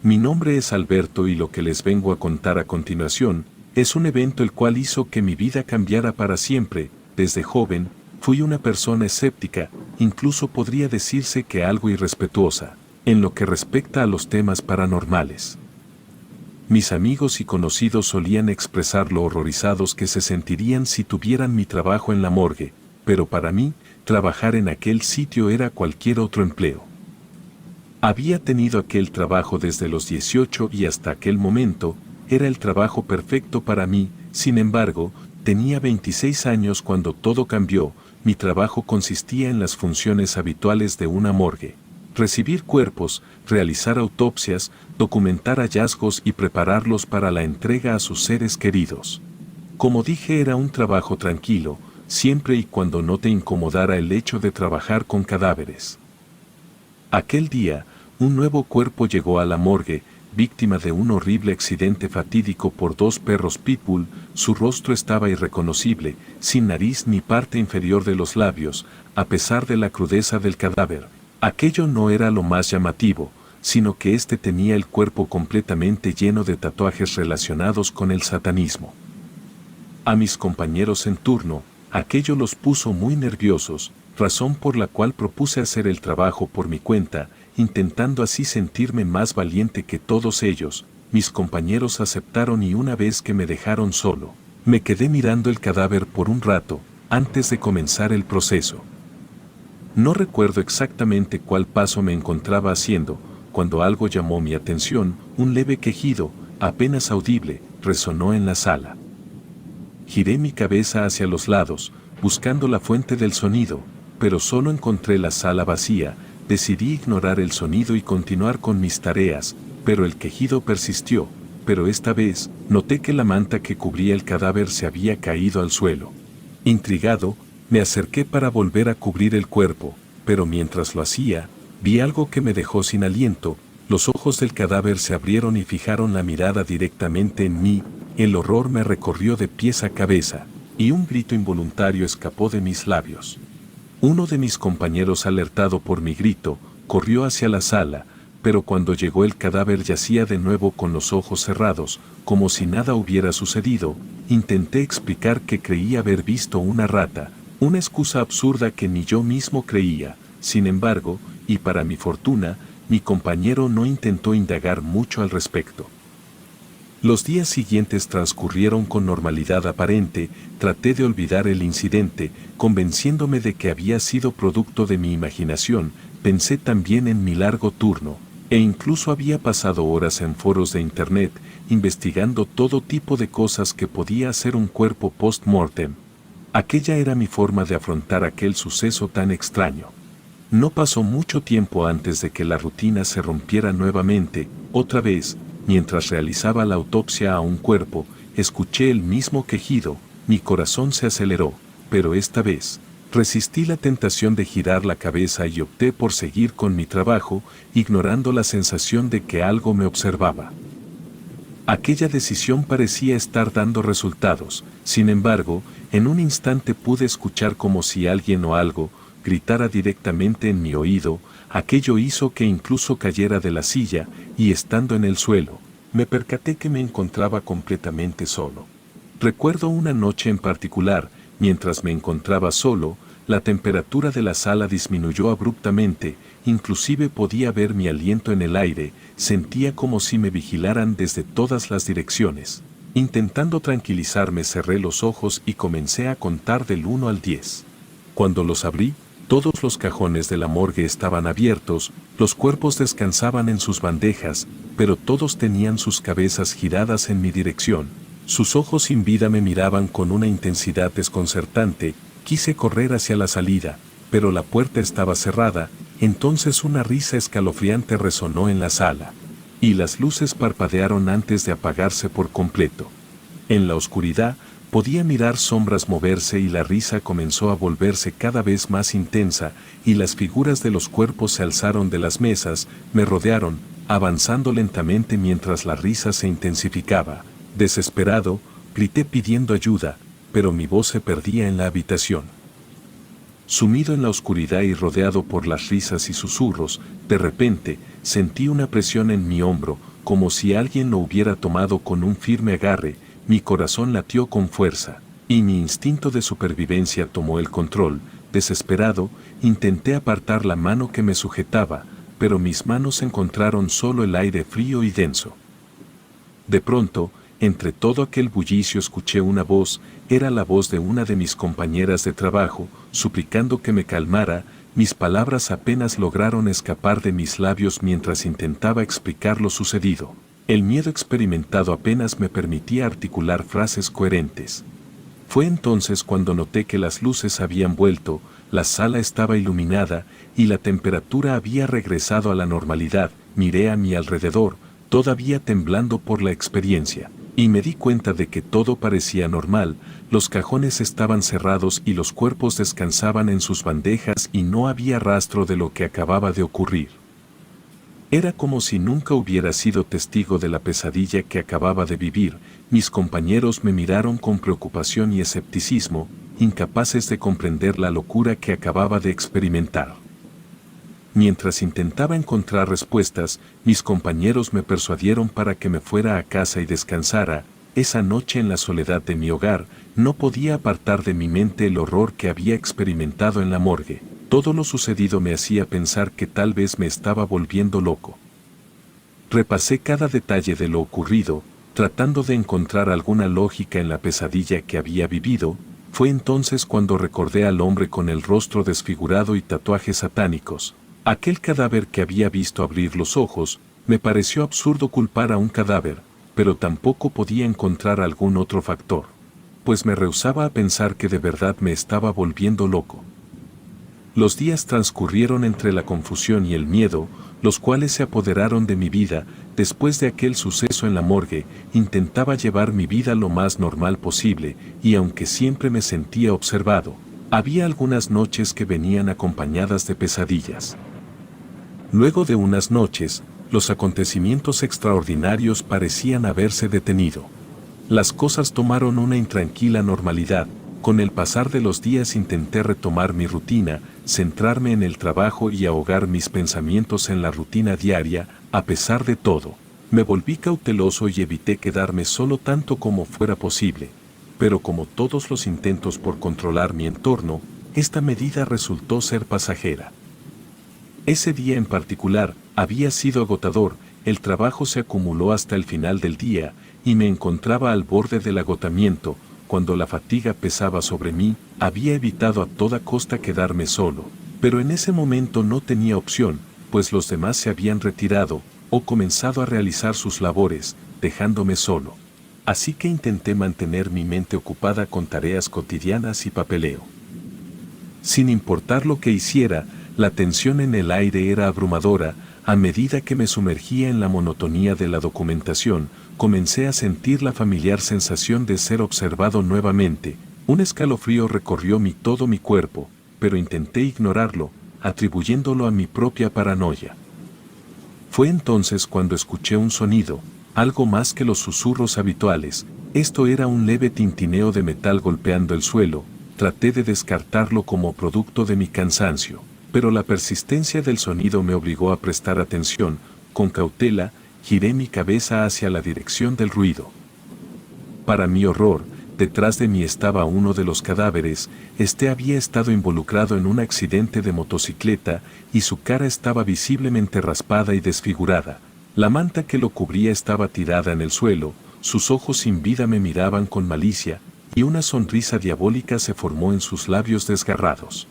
Mi nombre es Alberto y lo que les vengo a contar a continuación es un evento el cual hizo que mi vida cambiara para siempre. Desde joven, fui una persona escéptica, incluso podría decirse que algo irrespetuosa, en lo que respecta a los temas paranormales. Mis amigos y conocidos solían expresar lo horrorizados que se sentirían si tuvieran mi trabajo en la morgue, pero para mí, trabajar en aquel sitio era cualquier otro empleo. Había tenido aquel trabajo desde los 18 y hasta aquel momento, era el trabajo perfecto para mí. Sin embargo, tenía 26 años cuando todo cambió. Mi trabajo consistía en las funciones habituales de una morgue: recibir cuerpos, realizar autopsias, documentar hallazgos y prepararlos para la entrega a sus seres queridos. Como dije, era un trabajo tranquilo, siempre y cuando no te incomodara el hecho de trabajar con cadáveres. Aquel día, un nuevo cuerpo llegó a la morgue, víctima de un horrible accidente fatídico por dos perros pitbull. Su rostro estaba irreconocible, sin nariz ni parte inferior de los labios, a pesar de la crudeza del cadáver. Aquello no era lo más llamativo, sino que éste tenía el cuerpo completamente lleno de tatuajes relacionados con el satanismo. A mis compañeros en turno, aquello los puso muy nerviosos, razón por la cual propuse hacer el trabajo por mi cuenta, intentando así sentirme más valiente que todos ellos. Mis compañeros aceptaron y una vez que me dejaron solo, me quedé mirando el cadáver por un rato, antes de comenzar el proceso. No recuerdo exactamente cuál paso me encontraba haciendo, cuando algo llamó mi atención. Un leve quejido, apenas audible, resonó en la sala. Giré mi cabeza hacia los lados, buscando la fuente del sonido, pero solo encontré la sala vacía. Decidí ignorar el sonido y continuar con mis tareas, pero el quejido persistió. Pero esta vez, noté que la manta que cubría el cadáver se había caído al suelo. Intrigado, me acerqué para volver a cubrir el cuerpo, pero mientras lo hacía, vi algo que me dejó sin aliento. Los ojos del cadáver se abrieron y fijaron la mirada directamente en mí. El horror me recorrió de pies a cabeza, y un grito involuntario escapó de mis labios. Uno de mis compañeros, alertado por mi grito, corrió hacia la sala, pero cuando llegó el cadáver yacía de nuevo con los ojos cerrados, como si nada hubiera sucedido. Intenté explicar que creía haber visto una rata, una excusa absurda que ni yo mismo creía. Sin embargo, y para mi fortuna, mi compañero no intentó indagar mucho al respecto. Los días siguientes transcurrieron con normalidad aparente. Traté de olvidar el incidente, convenciéndome de que había sido producto de mi imaginación. Pensé también en mi largo turno, e incluso había pasado horas en foros de internet, investigando todo tipo de cosas que podía hacer un cuerpo post-mortem. Aquella era mi forma de afrontar aquel suceso tan extraño. No pasó mucho tiempo antes de que la rutina se rompiera nuevamente. Otra vez, mientras realizaba la autopsia a un cuerpo, escuché el mismo quejido. Mi corazón se aceleró, pero esta vez, resistí la tentación de girar la cabeza y opté por seguir con mi trabajo, ignorando la sensación de que algo me observaba. Aquella decisión parecía estar dando resultados. Sin embargo, en un instante pude escuchar como si alguien o algo gritara directamente en mi oído. Aquello hizo que incluso cayera de la silla, y estando en el suelo, me percaté que me encontraba completamente solo. Recuerdo una noche en particular, mientras me encontraba solo, la temperatura de la sala disminuyó abruptamente, inclusive podía ver mi aliento en el aire. Sentía como si me vigilaran desde todas las direcciones. Intentando tranquilizarme, cerré los ojos y comencé a contar del 1 al 10. Cuando los abrí, todos los cajones de la morgue estaban abiertos, los cuerpos descansaban en sus bandejas, pero todos tenían sus cabezas giradas en mi dirección. Sus ojos sin vida me miraban con una intensidad desconcertante. Quise correr hacia la salida, pero la puerta estaba cerrada. Entonces una risa escalofriante resonó en la sala, y las luces parpadearon antes de apagarse por completo. En la oscuridad, podía mirar sombras moverse y la risa comenzó a volverse cada vez más intensa, y las figuras de los cuerpos se alzaron de las mesas, me rodearon, avanzando lentamente mientras la risa se intensificaba. Desesperado, grité pidiendo ayuda, pero mi voz se perdía en la habitación. Sumido en la oscuridad y rodeado por las risas y susurros, de repente, sentí una presión en mi hombro, como si alguien lo hubiera tomado con un firme agarre. Mi corazón latió con fuerza, y mi instinto de supervivencia tomó el control. Desesperado, intenté apartar la mano que me sujetaba, pero mis manos encontraron solo el aire frío y denso. De pronto, entre todo aquel bullicio escuché una voz. Era la voz de una de mis compañeras de trabajo, suplicando que me calmara. Mis palabras apenas lograron escapar de mis labios mientras intentaba explicar lo sucedido. El miedo experimentado apenas me permitía articular frases coherentes. Fue entonces cuando noté que las luces habían vuelto, la sala estaba iluminada y la temperatura había regresado a la normalidad. Miré a mi alrededor, todavía temblando por la experiencia, y me di cuenta de que todo parecía normal. Los cajones estaban cerrados y los cuerpos descansaban en sus bandejas y no había rastro de lo que acababa de ocurrir. Era como si nunca hubiera sido testigo de la pesadilla que acababa de vivir. Mis compañeros me miraron con preocupación y escepticismo, incapaces de comprender la locura que acababa de experimentar. Mientras intentaba encontrar respuestas, mis compañeros me persuadieron para que me fuera a casa y descansara. Esa noche en la soledad de mi hogar, no podía apartar de mi mente el horror que había experimentado en la morgue. Todo lo sucedido me hacía pensar que tal vez me estaba volviendo loco. Repasé cada detalle de lo ocurrido, tratando de encontrar alguna lógica en la pesadilla que había vivido. Fue entonces cuando recordé al hombre con el rostro desfigurado y tatuajes satánicos. Aquel cadáver que había visto abrir los ojos. Me pareció absurdo culpar a un cadáver, pero tampoco podía encontrar algún otro factor, pues me rehusaba a pensar que de verdad me estaba volviendo loco. Los días transcurrieron entre la confusión y el miedo, los cuales se apoderaron de mi vida. Después de aquel suceso en la morgue, intentaba llevar mi vida lo más normal posible, y aunque siempre me sentía observado, había algunas noches que venían acompañadas de pesadillas. Luego de unas noches, los acontecimientos extraordinarios parecían haberse detenido. Las cosas tomaron una intranquila normalidad. Con el pasar de los días intenté retomar mi rutina, centrarme en el trabajo y ahogar mis pensamientos en la rutina diaria. A pesar de todo, me volví cauteloso y evité quedarme solo tanto como fuera posible. Pero como todos los intentos por controlar mi entorno, esta medida resultó ser pasajera. Ese día en particular había sido agotador. El trabajo se acumuló hasta el final del día y me encontraba al borde del agotamiento. Cuando la fatiga pesaba sobre mí, había evitado a toda costa quedarme solo, pero en ese momento no tenía opción, pues los demás se habían retirado o comenzado a realizar sus labores, dejándome solo. Así que intenté mantener mi mente ocupada con tareas cotidianas y papeleo. Sin importar lo que hiciera, la tensión en el aire era abrumadora. A medida que me sumergía en la monotonía de la documentación, comencé a sentir la familiar sensación de ser observado nuevamente. Un escalofrío recorrió todo mi cuerpo, pero intenté ignorarlo, atribuyéndolo a mi propia paranoia. Fue entonces cuando escuché un sonido, algo más que los susurros habituales. Esto era un leve tintineo de metal golpeando el suelo. Traté de descartarlo como producto de mi cansancio, pero la persistencia del sonido me obligó a prestar atención. Con cautela, giré mi cabeza hacia la dirección del ruido. Para mi horror, detrás de mí estaba uno de los cadáveres. Este había estado involucrado en un accidente de motocicleta y su cara estaba visiblemente raspada y desfigurada. La manta que lo cubría estaba tirada en el suelo, sus ojos sin vida me miraban con malicia, y una sonrisa diabólica se formó en sus labios desgarrados.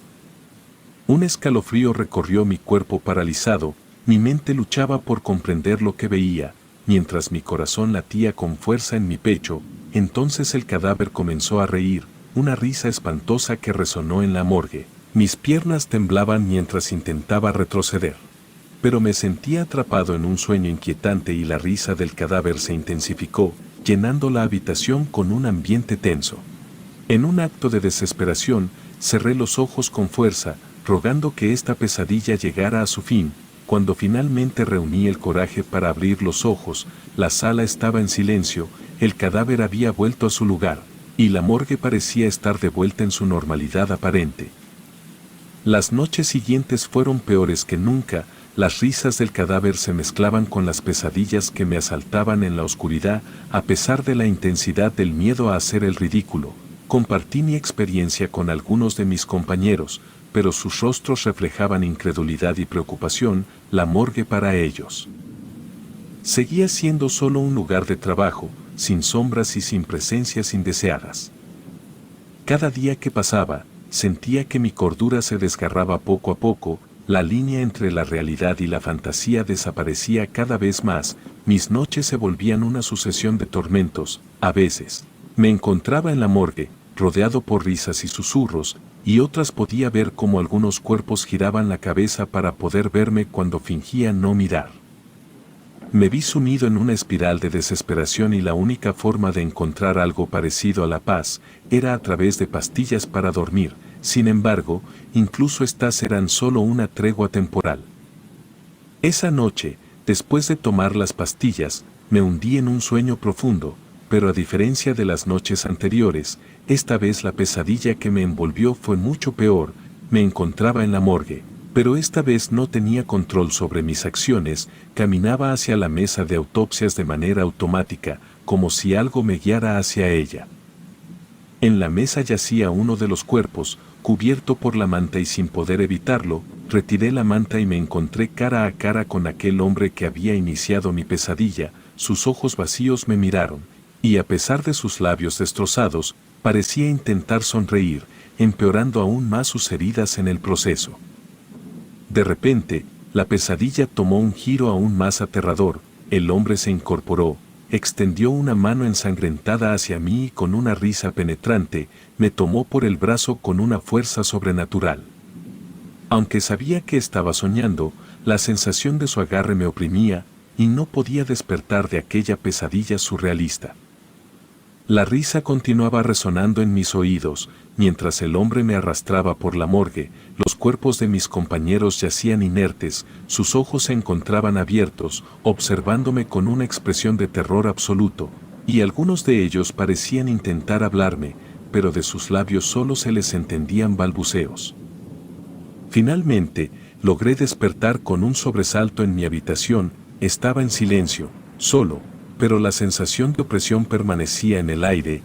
Un escalofrío recorrió mi cuerpo paralizado. Mi mente luchaba por comprender lo que veía, mientras mi corazón latía con fuerza en mi pecho. Entonces el cadáver comenzó a reír, una risa espantosa que resonó en la morgue. Mis piernas temblaban mientras intentaba retroceder. Pero me sentía atrapado en un sueño inquietante y la risa del cadáver se intensificó, llenando la habitación con un ambiente tenso. En un acto de desesperación, cerré los ojos con fuerza, rogando que esta pesadilla llegara a su fin. Cuando finalmente reuní el coraje para abrir los ojos, la sala estaba en silencio, el cadáver había vuelto a su lugar, y la morgue parecía estar de vuelta en su normalidad aparente. Las noches siguientes fueron peores que nunca. Las risas del cadáver se mezclaban con las pesadillas que me asaltaban en la oscuridad. A pesar de la intensidad del miedo a hacer el ridículo, compartí mi experiencia con algunos de mis compañeros, pero sus rostros reflejaban incredulidad y preocupación. La morgue para ellos seguía siendo solo un lugar de trabajo, sin sombras y sin presencias indeseadas. Cada día que pasaba, sentía que mi cordura se desgarraba poco a poco. La línea entre la realidad y la fantasía desaparecía cada vez más. Mis noches se volvían una sucesión de tormentos. A veces, me encontraba en la morgue, rodeado por risas y susurros, y otras podía ver cómo algunos cuerpos giraban la cabeza para poder verme cuando fingía no mirar. Me vi sumido en una espiral de desesperación y la única forma de encontrar algo parecido a la paz era a través de pastillas para dormir. Sin embargo, incluso estas eran solo una tregua temporal. Esa noche, después de tomar las pastillas, me hundí en un sueño profundo, pero a diferencia de las noches anteriores, esta vez la pesadilla que me envolvió fue mucho peor. Me encontraba en la morgue, pero esta vez no tenía control sobre mis acciones. Caminaba hacia la mesa de autopsias de manera automática, como si algo me guiara hacia ella. En la mesa yacía uno de los cuerpos, cubierto por la manta, y sin poder evitarlo, retiré la manta y me encontré cara a cara con aquel hombre que había iniciado mi pesadilla. Sus ojos vacíos me miraron, y a pesar de sus labios destrozados, parecía intentar sonreír, empeorando aún más sus heridas en el proceso. De repente, la pesadilla tomó un giro aún más aterrador. El hombre se incorporó, extendió una mano ensangrentada hacia mí y con una risa penetrante, me tomó por el brazo con una fuerza sobrenatural. Aunque sabía que estaba soñando, la sensación de su agarre me oprimía, y no podía despertar de aquella pesadilla surrealista. La risa continuaba resonando en mis oídos, mientras el hombre me arrastraba por la morgue. Los cuerpos de mis compañeros yacían inertes, sus ojos se encontraban abiertos, observándome con una expresión de terror absoluto, y algunos de ellos parecían intentar hablarme, pero de sus labios solo se les entendían balbuceos. Finalmente, logré despertar con un sobresalto en mi habitación. Estaba en silencio, solo, pero la sensación de opresión permanecía en el aire.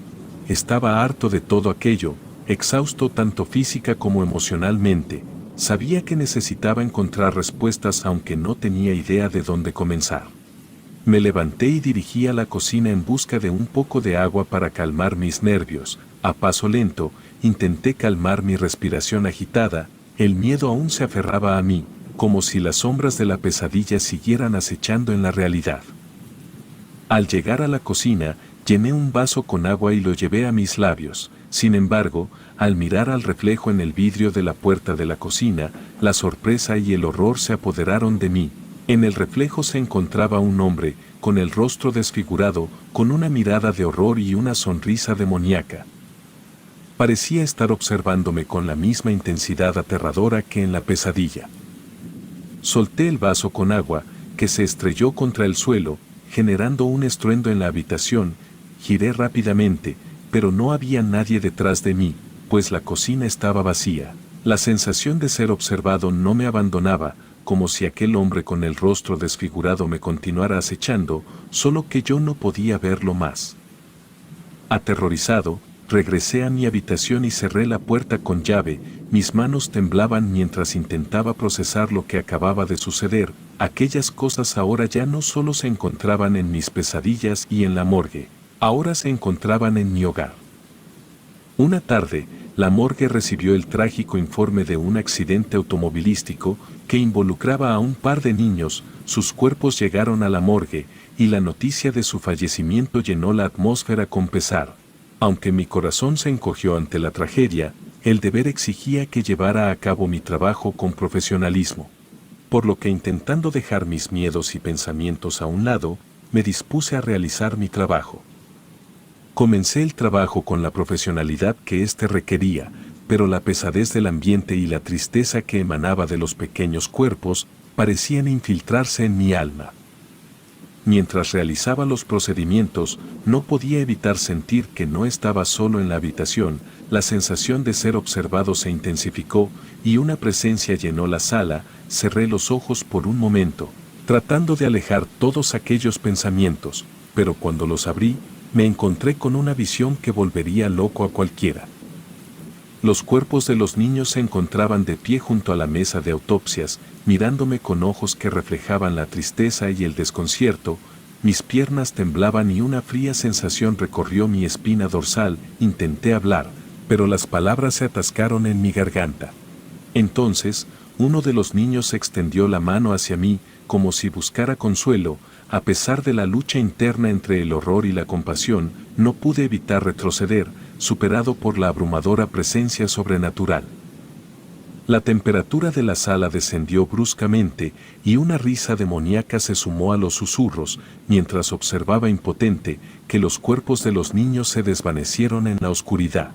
Estaba harto de todo aquello, exhausto tanto física como emocionalmente. Sabía que necesitaba encontrar respuestas, aunque no tenía idea de dónde comenzar. Me levanté y dirigí a la cocina en busca de un poco de agua para calmar mis nervios. A paso lento, intenté calmar mi respiración agitada. El miedo aún se aferraba a mí, como si las sombras de la pesadilla siguieran acechando en la realidad. Al llegar a la cocina, llené un vaso con agua y lo llevé a mis labios. Sin embargo, al mirar al reflejo en el vidrio de la puerta de la cocina, la sorpresa y el horror se apoderaron de mí. En el reflejo se encontraba un hombre, con el rostro desfigurado, con una mirada de horror y una sonrisa demoníaca. Parecía estar observándome con la misma intensidad aterradora que en la pesadilla. Solté el vaso con agua, que se estrelló contra el suelo, generando un estruendo en la habitación. Giré rápidamente, pero no había nadie detrás de mí, pues la cocina estaba vacía. La sensación de ser observado no me abandonaba, como si aquel hombre con el rostro desfigurado me continuara acechando, solo que yo no podía verlo más. Aterrorizado, regresé a mi habitación y cerré la puerta con llave. Mis manos temblaban mientras intentaba procesar lo que acababa de suceder. Aquellas cosas ahora ya no solo se encontraban en mis pesadillas y en la morgue, ahora se encontraban en mi hogar. Una tarde, la morgue recibió el trágico informe de un accidente automovilístico que involucraba a un par de niños. Sus cuerpos llegaron a la morgue, y la noticia de su fallecimiento llenó la atmósfera con pesar. Aunque mi corazón se encogió ante la tragedia, el deber exigía que llevara a cabo mi trabajo con profesionalismo. Por lo que, intentando dejar mis miedos y pensamientos a un lado, me dispuse a realizar mi trabajo. Comencé el trabajo con la profesionalidad que éste requería, pero la pesadez del ambiente y la tristeza que emanaba de los pequeños cuerpos parecían infiltrarse en mi alma. Mientras realizaba los procedimientos, no podía evitar sentir que no estaba solo en la habitación, la sensación de ser observado se intensificó y una presencia llenó la sala. Cerré los ojos por un momento, tratando de alejar todos aquellos pensamientos, pero cuando los abrí, me encontré con una visión que volvería loco a cualquiera. Los cuerpos de los niños se encontraban de pie junto a la mesa de autopsias, mirándome con ojos que reflejaban la tristeza y el desconcierto. Mis piernas temblaban y una fría sensación recorrió mi espina dorsal. Intenté hablar, pero las palabras se atascaron en mi garganta. Entonces, uno de los niños extendió la mano hacia mí, como si buscara consuelo. A pesar de la lucha interna entre el horror y la compasión, no pude evitar retroceder, superado por la abrumadora presencia sobrenatural. La temperatura de la sala descendió bruscamente y una risa demoníaca se sumó a los susurros, mientras observaba impotente que los cuerpos de los niños se desvanecieron en la oscuridad.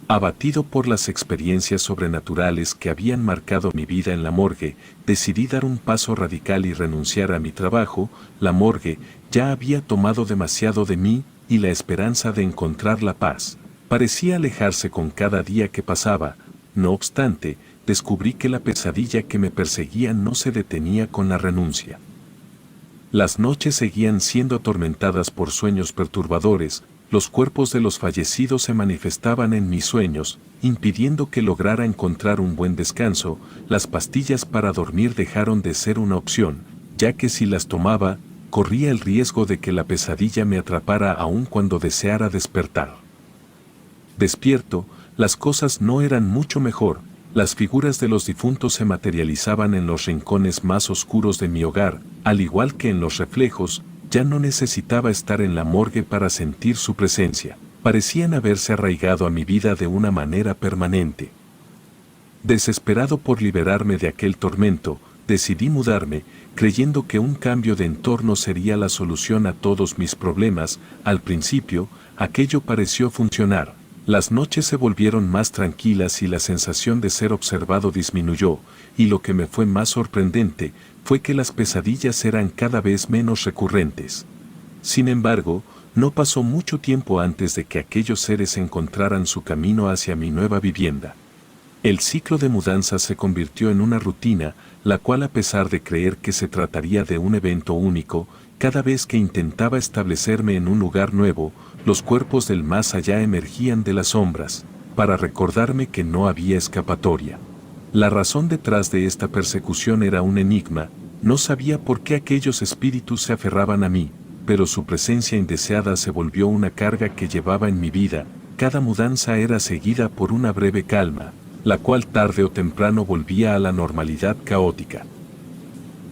Abatido por las experiencias sobrenaturales que habían marcado mi vida en la morgue, decidí dar un paso radical y renunciar a mi trabajo. La morgue ya había tomado demasiado de mí y la esperanza de encontrar la paz parecía alejarse con cada día que pasaba. No obstante, descubrí que la pesadilla que me perseguía no se detenía con la renuncia. Las noches seguían siendo atormentadas por sueños perturbadores. Los cuerpos de los fallecidos se manifestaban en mis sueños, impidiendo que lograra encontrar un buen descanso. Las pastillas para dormir dejaron de ser una opción, ya que si las tomaba, corría el riesgo de que la pesadilla me atrapara aun cuando deseara despertar. Despierto, las cosas no eran mucho mejor. Las figuras de los difuntos se materializaban en los rincones más oscuros de mi hogar, al igual que en los reflejos. Ya no necesitaba estar en la morgue para sentir su presencia. Parecían haberse arraigado a mi vida de una manera permanente. Desesperado por liberarme de aquel tormento, decidí mudarme, creyendo que un cambio de entorno sería la solución a todos mis problemas. Al principio, aquello pareció funcionar. Las noches se volvieron más tranquilas y la sensación de ser observado disminuyó, y lo que me fue más sorprendente fue que las pesadillas eran cada vez menos recurrentes. Sin embargo, no pasó mucho tiempo antes de que aquellos seres encontraran su camino hacia mi nueva vivienda. El ciclo de mudanza se convirtió en una rutina, la cual, a pesar de creer que se trataría de un evento único, cada vez que intentaba establecerme en un lugar nuevo, los cuerpos del más allá emergían de las sombras, para recordarme que no había escapatoria. La razón detrás de esta persecución era un enigma. No sabía por qué aquellos espíritus se aferraban a mí, pero su presencia indeseada se volvió una carga que llevaba en mi vida. Cada mudanza era seguida por una breve calma, la cual tarde o temprano volvía a la normalidad caótica.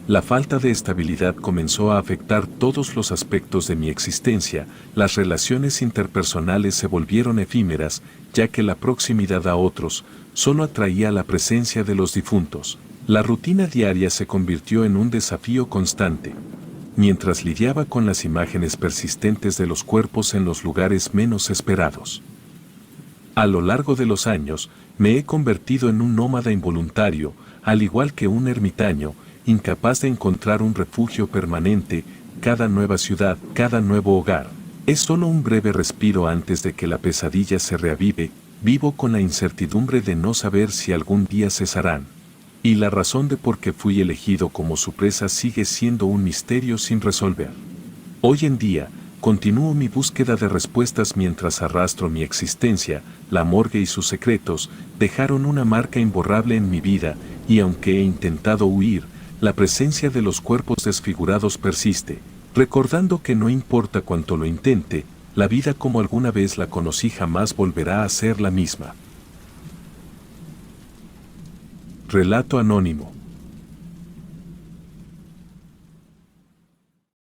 La falta de estabilidad comenzó a afectar todos los aspectos de mi existencia. Las relaciones interpersonales se volvieron efímeras, ya que la proximidad a otros solo atraía la presencia de los difuntos. La rutina diaria se convirtió en un desafío constante. Mientras lidiaba con las imágenes persistentes de los cuerpos en los lugares menos esperados. A lo largo de los años, me he convertido en un nómada involuntario, al igual que un ermitaño, incapaz de encontrar un refugio permanente. Cada nueva ciudad, cada nuevo hogar, es solo un breve respiro antes de que la pesadilla se reavive. Vivo con la incertidumbre de no saber si algún día cesarán. Y la razón de por qué fui elegido como su presa sigue siendo un misterio sin resolver. Hoy en día, continúo mi búsqueda de respuestas mientras arrastro mi existencia. La morgue y sus secretos dejaron una marca imborrable en mi vida, y aunque he intentado huir, la presencia de los cuerpos desfigurados persiste, recordando que no importa cuánto lo intente, la vida como alguna vez la conocí jamás volverá a ser la misma. Relato anónimo.